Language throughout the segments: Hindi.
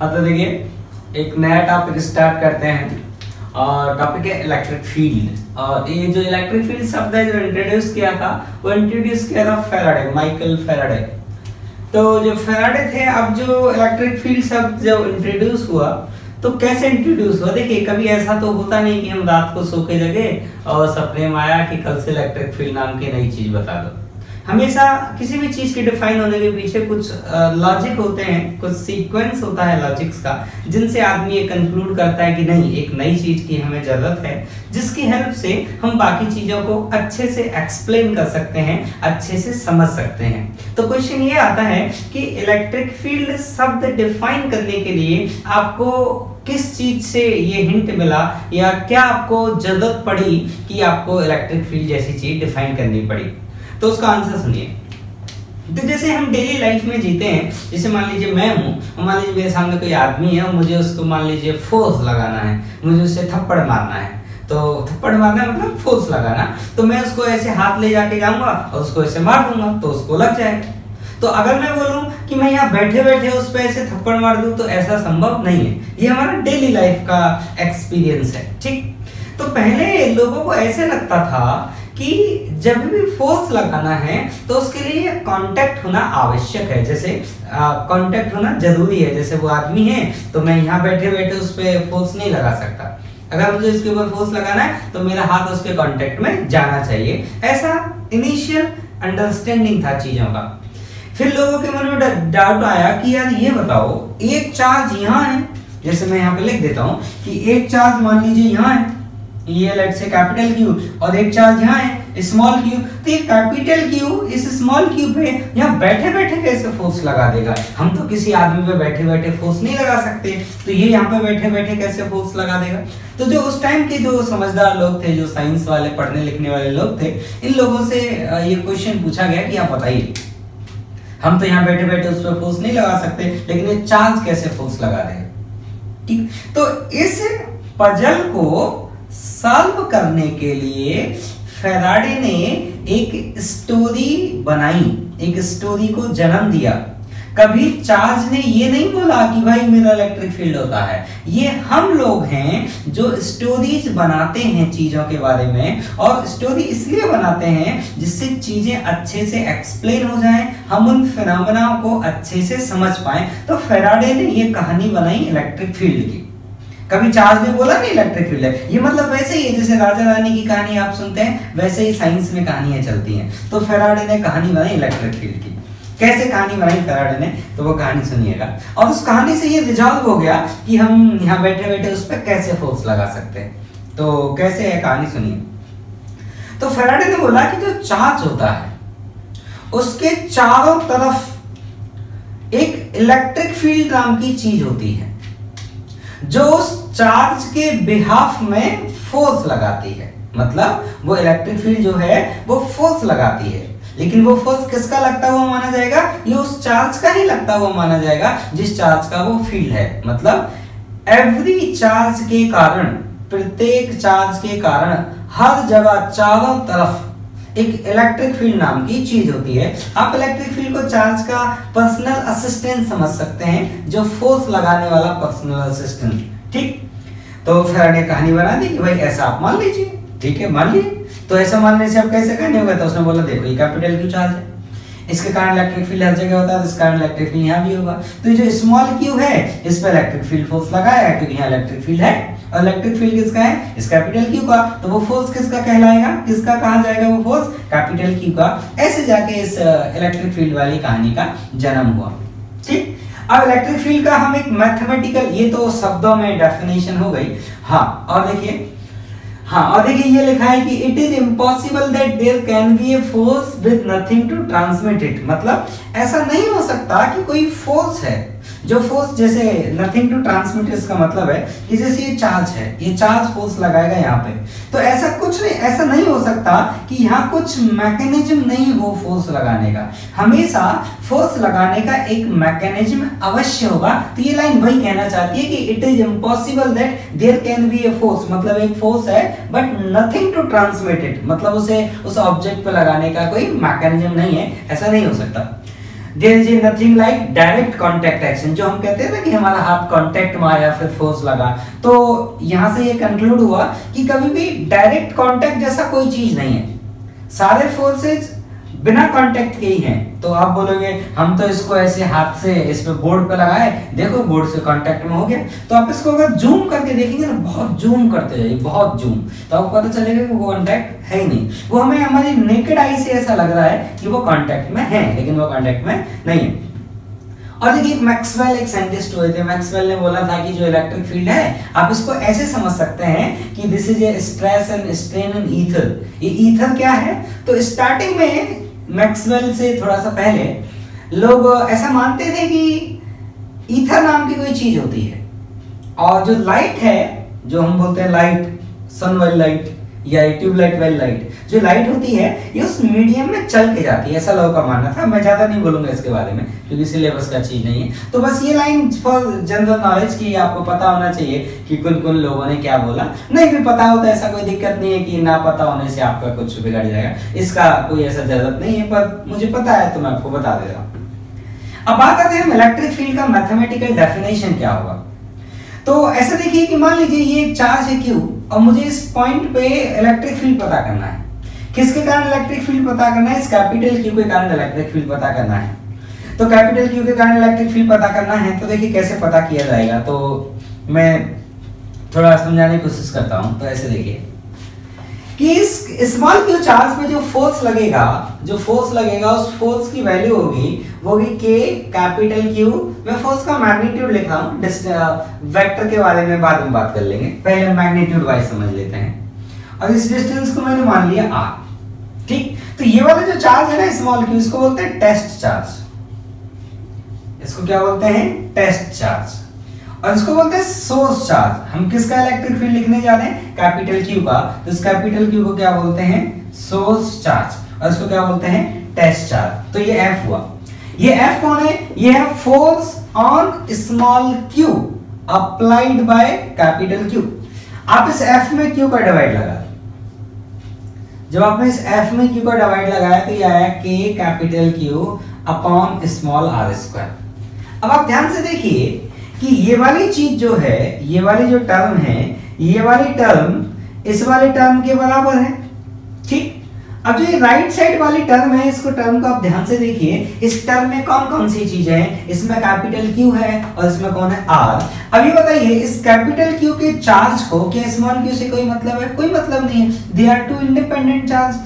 हाँ तो देखिए, एक नया टॉपिक स्टार्ट करते हैं और टॉपिक है इलेक्ट्रिक फील्ड। और ये जो इलेक्ट्रिक फील्ड शब्द है जो इंट्रोड्यूस किया था, वो इंट्रोड्यूस किया था फैराडे, माइकल फैराडे। तो जो फैराडे थे, अब जो इलेक्ट्रिक फील्ड शब्द जब इंट्रोड्यूस हुआ तो कैसे इंट्रोड्यूस हुआ? देखिए, कभी ऐसा तो होता नहीं कि हम रात को सो के जगे और सपने में आया कि कल से इलेक्ट्रिक फील्ड नाम की नई चीज बता दो। हमेशा किसी भी चीज के डिफाइन होने के पीछे कुछ लॉजिक होते हैं, कुछ सीक्वेंस होता है लॉजिक्स का, जिनसे आदमी ये कंक्लूड करता है कि नहीं, एक नई चीज की हमें जरूरत है जिसकी हेल्प से हम बाकी चीजों को अच्छे से एक्सप्लेन कर सकते हैं, अच्छे से समझ सकते हैं। तो क्वेश्चन ये आता है कि इलेक्ट्रिक फील्ड शब्द डिफाइन करने के लिए आपको किस चीज से ये हिंट मिला या क्या आपको जरूरत पड़ी कि आपको इलेक्ट्रिक फील्ड जैसी चीज डिफाइन करनी पड़ी? तो उसका आंसर सुनिए। तो जैसे हम डेली लाइफ में जीते हैं, जैसे मान लीजिए मैं हूँ, मान लीजिए मेरे सामने कोई आदमी है और मुझे उसको मान लीजिए फोर्स लगाना है, मुझे उससे थप्पड़ मारना है। तो थप्पड़ मारना मतलब फोर्स लगाना, तो मैं उसको ऐसे हाथ ले जाके जाऊंगा और उसको ऐसे मार दूंगा तो उसको लग जाएगा। तो अगर मैं बोलूं कि मैं यहाँ बैठे बैठे उस पर ऐसे थप्पड़ मार दूं तो ऐसा संभव नहीं है। ये हमारा डेली लाइफ का एक्सपीरियंस है, ठीक। तो पहले लोगों को ऐसे लगता था कि जब भी फोर्स लगाना है तो उसके लिए कांटेक्ट होना आवश्यक है, जैसे कांटेक्ट होना जरूरी है। जैसे वो आदमी है तो मैं यहाँ बैठे बैठे उस पर फोर्स नहीं लगा सकता, अगर मुझे इसके ऊपर फोर्स लगाना है तो मेरा हाथ उसके कांटेक्ट में जाना चाहिए। ऐसा इनिशियल अंडरस्टैंडिंग था चीजों का। फिर लोगों के मन में डाउट आया कि यार ये बताओ, एक चार्ज यहाँ है, जैसे मैं यहाँ पे लिख देता हूँ कि एक चार्ज मान लीजिए यहाँ है, ये लेट से कैपिटल क्यू, और एक चार्ज यहाँ है स्मॉल क्यू। तो ये कैपिटल क्यू इस स्मॉल क्यू पे यहाँ बैठे बैठे कैसे फोर्स लगा देगा? हम तो किसी आदमी पे बैठे बैठे फोर्स नहीं लगा सकते, तो ये यहाँ पे बैठे बैठे कैसे फोर्स लगा देगा? तो जो उस टाइम के जो समझदार लोग थे, जो साइंस वाले पढ़ने लिखने वाले लोग थे, इन लोगों से ये क्वेश्चन पूछा गया कि आप बताइए, हम तो यहाँ बैठे बैठे उस पर फोर्स नहीं लगा सकते, लेकिन ये चार्ज कैसे फोर्स लगा देगा? ठीक। तो इस पजल को सॉल्व करने के लिए फैराडे ने एक स्टोरी बनाई, एक स्टोरी को जन्म दिया। कभी चार्ज ने ये नहीं बोला कि भाई मेरा इलेक्ट्रिक फील्ड होता है। ये हम लोग हैं जो स्टोरीज बनाते हैं चीजों के बारे में, और स्टोरी इसलिए बनाते हैं जिससे चीजें अच्छे से एक्सप्लेन हो जाएं, हम उन फिनोमेना को अच्छे से समझ पाएं। तो फैराडे ने ये कहानी बनाई इलेक्ट्रिक फील्ड की। कभी चार्ज ने बोला नहीं इलेक्ट्रिक फील्ड है। ये मतलब वैसे ही है जैसे राजा रानी की कहानी आप सुनते हैं, वैसे ही साइंस में कहानियां चलती हैं। तो फैराडे ने कहानी बनाई इलेक्ट्रिक फील्ड की। कैसे कहानी बनाई फैराडे ने, तो वो कहानी सुनिएगा। और उस कहानी से ये रिजॉल्व हो गया कि हम यहाँ बैठे बैठे उस पर कैसे फोर्स लगा सकते हैं। तो कैसे है कहानी सुनिए। तो फैराडे ने बोला कि जो चार्ज होता है उसके चारों तरफ एक इलेक्ट्रिक फील्ड नाम की चीज होती है जो उस चार्ज के बिहाफ में फोर्स लगाती है। मतलब वो इलेक्ट्रिक फील्ड जो है वो फोर्स लगाती है, लेकिन वो फोर्स किसका लगता हुआ माना जाएगा? ये उस चार्ज का ही लगता हुआ माना जाएगा जिस चार्ज का वो फील्ड है। मतलब एवरी चार्ज के कारण, प्रत्येक चार्ज के कारण हर जगह चारों तरफ एक इलेक्ट्रिक फील्ड नाम की चीज होती है। आप इलेक्ट्रिक फील्ड को चार्ज का पर्सनल असिस्टेंट समझ सकते हैं, जो फोर्स लगाने वाला पर्सनल असिस्टेंट, ठीक। तो फैराडे ने कहानी बना दी कि भाई ऐसा आप मान लीजिए, ठीक है, मान लिए। तो ऐसा मानने से अब कैसे कहने होगा? तो उसने बोला देखो ये कैपिटल क्यू चार्ज है, इसके कारण इलेक्ट्रिक फील्ड हर जगह होता है, तो इस कारण इलेक्ट्रिक फील्ड यहाँ भी होगा। तो जो स्मॉल क्यू है इस पर इलेक्ट्रिक फील्ड फोर्स लगाया है क्योंकि यहाँ इलेक्ट्रिक फील्ड है, और इलेक्ट्रिक फील्ड किसका है? इस कैपिटल क्यू का। तो वो फोर्स किसका कहलाएगा? किसका कहा जाएगा वो फोर्स? कैपिटल क्यू का। ऐसे जाके इस इलेक्ट्रिक फील्ड वाली कहानी का जन्म हुआ, ठीक। अब इलेक्ट्रिक फील्ड का हम एक मैथमेटिकल, ये तो शब्दों में डेफिनेशन हो गई। हाँ, और देखिए, ये लिखा है कि it is impossible that there can be a force with nothing to transmit it. मतलब ऐसा नहीं हो सकता कि कोई फोर्स है, जो फोर्स जैसे नथिंग टू ट्रांसमिट, इसका मतलब है कि जैसे ये चार्ज है, ये चार्ज फोर्स लगाएगा यहाँ पे, तो ऐसा कुछ नहीं, ऐसा नहीं हो सकता कि यहाँ कुछ मैकेनिज्म नहीं हो फोर्स लगाने का। हमेशा फोर्स लगाने का एक मैकेनिज्म अवश्य होगा। तो ये लाइन वही कहना चाहती है कि it is impossible that there can be a force, मतलब एक फोर्स है but nothing to transmit it, मतलब उसे उस ऑब्जेक्ट पे लगाने का कोई मैकेनिज्म नहीं है, ऐसा नहीं हो सकता। There is nothing like direct contact action, जो हम कहते हैं ना कि हमारा हाथ कांटेक्ट में आया फिर फोर्स लगा, तो यहां से ये कंक्लूड हुआ कि कभी भी डायरेक्ट कांटेक्ट जैसा कोई चीज नहीं है, सारे फोर्सेज बिना कांटेक्ट के ही हैं। तो आप बोलोगे हम तो इसको ऐसे हाथ से इस पे बोर्ड पे लगाए, देखो बोर्ड से कांटेक्ट में हो गया, तो आप इसको अगर जूम करके देखेंगे ना, बहुत जूम करते जाइए, बहुत जूम, तो आपको पता चलेगा कि वो कांटेक्ट है ही नहीं, वो हमें हमारी नेकेड आई से ऐसा लग रहा है कि वो कांटेक्ट में है, लेकिन वो कांटेक्ट में नहीं है। और देखिए मैक्सवेल एक साइंटिस्ट हुए थे, मैक्सवेल ने बोला था कि जो इलेक्ट्रिक फील्ड है आप इसको ऐसे समझ सकते हैं कि this is a stress and strain in ether. ये ईथर क्या है, तो स्टार्टिंग में मैक्सवेल से थोड़ा सा पहले लोग ऐसा मानते थे कि ईथर नाम की कोई चीज होती है, और जो लाइट है, जो हम बोलते हैं लाइट, सन वाली लाइट या ट्यूबलाइट वाली लाइट, जो लाइट होती है ये उस मीडियम में चल के जाती है, ऐसा लोगों का मानना था। मैं ज्यादा नहीं बोलूंगा इसके बारे में क्योंकि सिलेबस का चीज नहीं है, तो बस ये लाइन फॉर जनरल नॉलेज की आपको पता होना चाहिए कि कौन कौन लोगों ने क्या बोला। नहीं भी पता होता है ऐसा कोई दिक्कत नहीं है कि ना पता होने से आपका कुछ बिगड़ जाएगा, इसका कोई ऐसा जरूरत नहीं है, पर मुझे पता है तो मैं आपको बता दे रहा हूँ। अब बात आते हैं इलेक्ट्रिक फील्ड का मैथमेटिकल डेफिनेशन क्या होगा। तो ऐसा देखिए कि मान लीजिए ये एक चार्ज है Q और मुझे इस पॉइंट पे इलेक्ट्रिक फील्ड पता करना है। किसके कारण इलेक्ट्रिक फील्ड पता करना है? इस कैपिटल Q के कारण इलेक्ट्रिक फील्ड पता करना है। तो कैपिटल Q के कारण इलेक्ट्रिक फील्ड पता करना है, तो देखिए कैसे पता किया जाएगा। तो मैं थोड़ा समझाने की कोशिश करता हूं। तो ऐसे देखिए कि इस स्मॉल q चार्ज पे जो फोर्स लगेगा उस फोर्स की वैल्यू होगी K कैपिटल Q। मैं फोर्स का मैग्नीट्यूड लिख रहा हूं, वेक्टर के बारे में बाद में बात कर लेंगे, पहले मैग्नीट्यूड वाइज समझ लेते हैं। और इस डिस्टेंस को मैंने मान लिया r, ठीक। तो ये वाला जो चार्ज है ना स्मॉल q, इसको बोलते हैं टेस्ट चार्ज। इसको क्या बोलते हैं? Test charge. और इसको बोलते हैं सोर्स चार्ज। हम किसका इलेक्ट्रिक फील्ड लिखने जा रहे हैं? कैपिटल Q का। तो इस कैपिटल Q को क्या बोलते हैं? Source charge. और इसको क्या बोलते हैं? Test charge. तो ये F हुआ। ये F कौन है? ये है force on small q applied by capital Q। आप इस F में Q का डिवाइड लगा, जब आपने इस F में Q का डिवाइड लगाया तो ये आया K capital Q upon small r square. अब आप ध्यान से देखिए कि ये वाली चीज जो है, ये वाली जो टर्म है, ये वाली टर्म इस वाले टर्म के बराबर है, ठीक। अब जो ये राइट साइड वाली टर्म है, इसको टर्म को आप ध्यान से देखिए। इस टर्म में कौन कौन सी चीजें हैं? इसमें कैपिटल Q है और इसमें कौन है? R। अब ये बताइए इस कैपिटल Q के चार्ज को क्या स्मॉल q से कोई मतलब है? कोई मतलब नहीं है। They are two independent charge.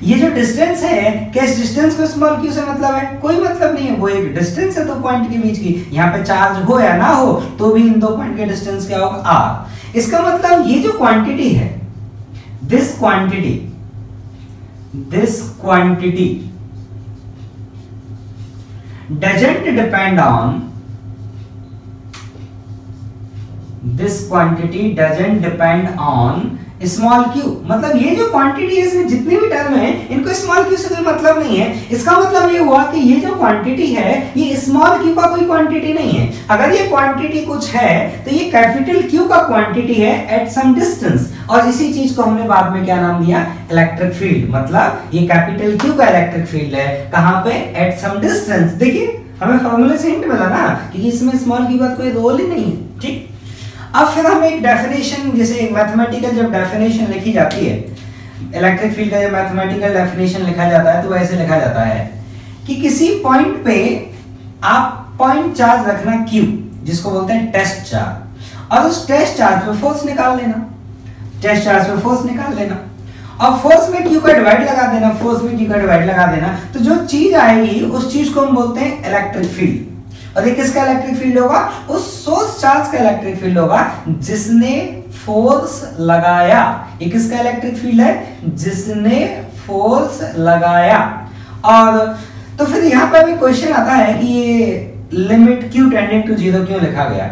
ये जो डिस्टेंस है, क्या इस डिस्टेंस को स्मॉल q से मतलब है? कोई मतलब नहीं है। वो एक डिस्टेंस है दो पॉइंट के बीच की, यहाँ पे चार्ज हो या ना हो तो भी इन दो पॉइंट के डिस्टेंस क्या होगा? r। इसका मतलब ये जो क्वांटिटी है, this quantity doesn't depend on small q। मतलब ये जो क्वांटिटी है, इसमें जितनी भी टर्म है, इनको स्मॉल q से कोई मतलब नहीं है। इसका मतलब ये हुआ कि ये जो क्वांटिटी है ये स्मॉल q का कोई क्वांटिटी नहीं है। अगर ये क्वांटिटी कुछ है तो ये कैपिटल Q का क्वांटिटी है एट सम डिस्टेंस। और इसी चीज को हमने बाद में क्या नाम दिया? Electric field. मतलब ये कैपिटल Q का इलेक्ट्रिक फील्ड है, कहां पे? At some distance. देखिए हमें फॉर्मूले से हिंट मिला ना कि इसमें स्मॉल q का कोई रोल ही नहीं है, ठीक। अब फिर हम एक डेफिनेशन, जैसे मैथमेटिकल जब डेफिनेशन लिखी जाती है, इलेक्ट्रिक फील्ड का जब मैथमेटिकल डेफिनेशन लिखा जाता है तो वैसे लिखा जाता है कि किसी पॉइंट पे आप पॉइंट चार्ज रखना Q, जिसको बोलते हैं टेस्ट चार्ज, और उस टेस्ट चार्ज पे फोर्स निकाल लेना। टेस्ट चार्ज पे फोर्स निकाल लेना और फोर्स में Q का डिवाइड लगा देना, फोर्स में Q का डिवाइड लगा देना, तो जो चीज आएगी उस चीज को हम बोलते हैं इलेक्ट्रिक फील्ड। और ये किसका इलेक्ट्रिक फील्ड होगा? उस सोर्स चार्ज का इलेक्ट्रिक फील्ड होगा जिसने फोर्स लगाया। ये किसका इलेक्ट्रिक फील्ड है? जिसने फोर्स लगाया। और तो फिर यहाँ पर भी क्वेश्चन आता है कि ये लिमिट Q टेंडिंग टू 0 क्यों लिखा गया?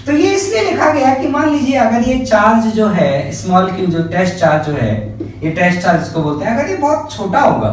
तो ये इसलिए लिखा गया कि मान लीजिए अगर ये चार्ज जो है स्मॉल q, जो टेस्ट चार्ज जो है, ये टेस्ट चार्ज इसको बोलते हैं, अगर ये बहुत छोटा होगा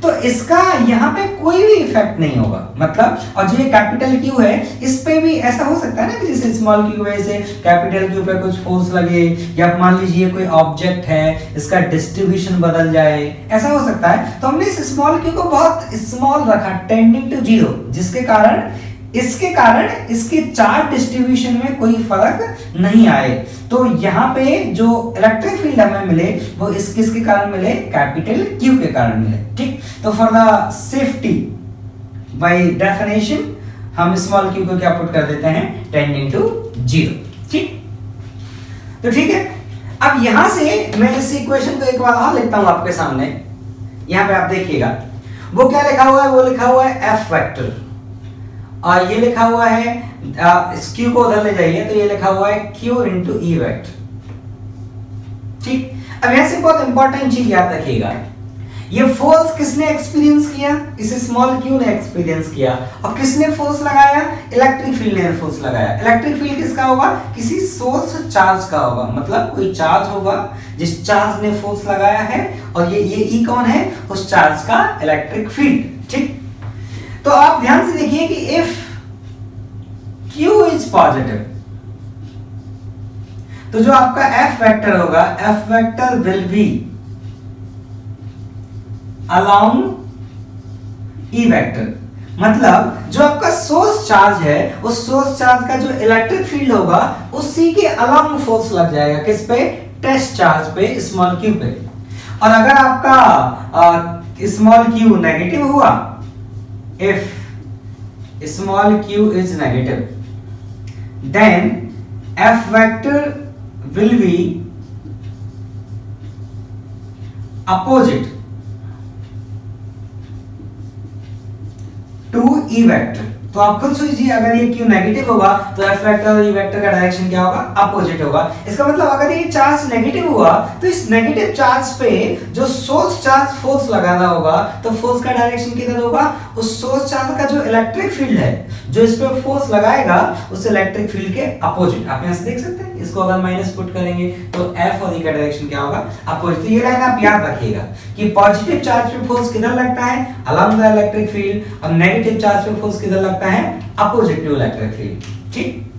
तो इसका यहाँ पे कोई भी इफेक्ट नहीं होगा, मतलब। और जो ये कैपिटल क्यू है इस पे भी ऐसा हो सकता है ना कि जैसे स्मॉल क्यू वजह से कैपिटल क्यू पे कुछ फोर्स लगे, या मान लीजिए कोई ऑब्जेक्ट है इसका डिस्ट्रीब्यूशन बदल जाए, ऐसा हो सकता है। तो हमने इस स्मॉल क्यू को बहुत स्मॉल रखा, टेंडिंग टू जीरो, जिसके कारण इसके चार्ज डिस्ट्रीब्यूशन में कोई फर्क नहीं आए। तो यहाँ पे जो इलेक्ट्रिक फील्ड हमें मिले वो किसके कारण मिले, कैपिटल क्यू के कारण मिले। ठीक, तो for the safety by definition हम स्मॉल क्यू को क्या पुट कर देते हैं, टेंडिंग टू जीरो। ठीक, तो ठीक है। अब यहां से मैं इस इक्वेशन को एक बार और लिखता हूं आपके सामने। यहां पे आप देखिएगा वो क्या लिखा हुआ है, वो लिखा हुआ है एफ वेक्टर, और ये लिखा हुआ है इस क्यू को उधर ले जाइए तो ये लिखा हुआ है क्यू इंटू ई वेक्टर। ठीक, अब यहां से बहुत इंपॉर्टेंट चीज याद रखिएगा, ये फोर्स किसने एक्सपीरियंस किया, इसे स्मॉल क्यू ने एक्सपीरियंस किया, और किसने फोर्स लगाया, इलेक्ट्रिक फील्ड ने फोर्स लगाया। इलेक्ट्रिक फील्ड किसका होगा, किसी सोर्स चार्ज का होगा, मतलब कोई चार्ज होगा जिस चार्ज ने फोर्स लगाया है, और ये ई कौन है, उस चार्ज का इलेक्ट्रिक फील्ड। ठीक, तो आप ध्यान से देखिए कि इफ Q इज पॉजिटिव तो जो आपका F वेक्टर होगा, F vector will be along E vector, मतलब जो आपका सोर्स चार्ज है उस सोर्स चार्ज का जो इलेक्ट्रिक फील्ड होगा उसी के अलोंग फोर्स लग जाएगा, किस पे, टेस्ट चार्ज पे, स्मॉल क्यू पे। और अगर आपका स्मॉल क्यू नेगेटिव हुआ, if small q is negative then F vector will be opposite to E vector। तो आप खुद सोचिए अगर ये Q नेगेटिव होगा तो F वेक्टर और E वेक्टर का डायरेक्शन क्या होगा, अपोजिट होगा। इसका मतलब अगर ये चार्ज नेगेटिव हुआ तो इस नेगेटिव चार्ज पे जो सोर्स चार्ज फोर्स लगाना होगा तो फोर्स का डायरेक्शन किधर होगा, उस सोर्स चार्ज का जो इलेक्ट्रिक फील्ड है जो इस पे फोर्स लगाएगा उस इलेक्ट्रिक फील्ड के अपोजिट। आप यहां से देख सकते हैं, इसको अगर माइनस पुट करेंगे तो F और E का डायरेक्शन क्या होगा, अपोजिट। तो ये लाइन आप याद रखिएगा कि पॉजिटिव चार्ज पे फोर्स किधर लगता है, अलोंग द इलेक्ट्रिक फील्ड, और नेगेटिव चार्ज पे फोर्स किधर लगता है, अपोजिट टू इलेक्ट्रिक फील्ड। ठीक,